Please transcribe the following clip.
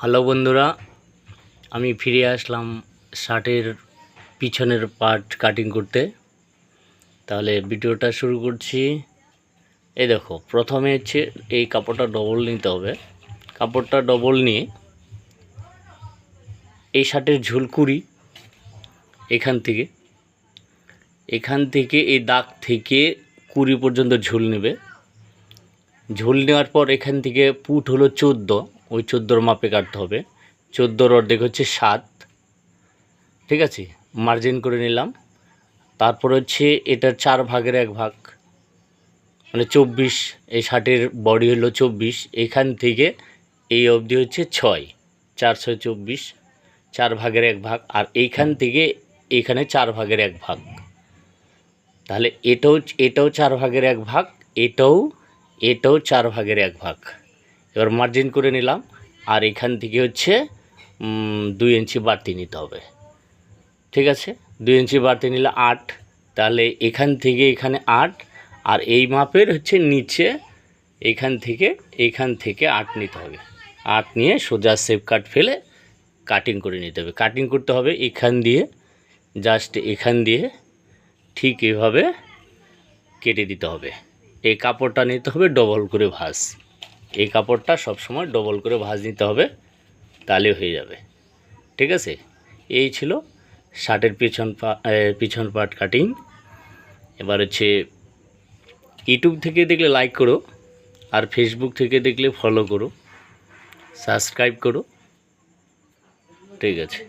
Hello বন্ধুরা, আমি ফিরে আসলাম শার্টের পিছনের পার্ট কাটিং করতে। তাহলে ভিডিওটা শুরু করছি। এই দেখো, প্রথমে হচ্ছে এই কাপড়টা ডবল নিতে হবে। কাপড়টা ডবল নিয়ে এই শার্টের ঝুলকুড়ি এখান থেকে এই দাগ থেকে কুড়ি পর্যন্ত ঝুল নেবে। ঝুল নেওয়ার পর এখান থেকে পুট হলো 14, ওই 14-র মাপে কাটতে হবে। 14-র অর্ধেক হচ্ছে 7, ঠিক আছে, মার্জিন করে নিলাম। তারপর হচ্ছে এটার 4 ভাগের 1 ভাগ, মানে 24। এই শার্টের বডি হলো 24, এখান থেকে এই অবধি হচ্ছে 6, 4 6 24, 4 ভাগের 1 ভাগ। আর এইখান থেকে এইখানে 4 ভাগের 1 ভাগ। তাহলে এটাও 4 ভাগের 1 ভাগ, এটাও 4 ভাগের 1 ভাগ। এবার মার্জিন করে নিলাম। আর এখান থেকে হচ্ছে 2 ইঞ্চি বাড়তি নিতে হবে, ঠিক আছে। 2 ইঞ্চি বাড়তি নিলে 8, তাহলে এখান থেকে এখানে 8। আর এই মাপের হচ্ছে নিচে এখান থেকে 8 নিতে হবে। 8 নিয়ে সোজা সেপ কাট ফেলে কাটিং করে নিতে হবে। কাটিং করতে হবে এখান দিয়ে, জাস্ট এখান দিয়ে ঠিক এভাবে কেটে দিতে হবে। এই কাপড়টা নিতে হবে ডবল করে ভাঁজ। এই কাপড়টা সবসময় ডবল করে ভাঁজ নিতে হবে, তাহলে হয়ে যাবে, ঠিক আছে। এই ছিল শার্টের পিছন পার্ট কাটিং। এবার হচ্ছে ইউটিউব থেকে দেখলে লাইক করো, আর ফেসবুক থেকে দেখলে ফলো করো, সাবস্ক্রাইব করো, ঠিক আছে।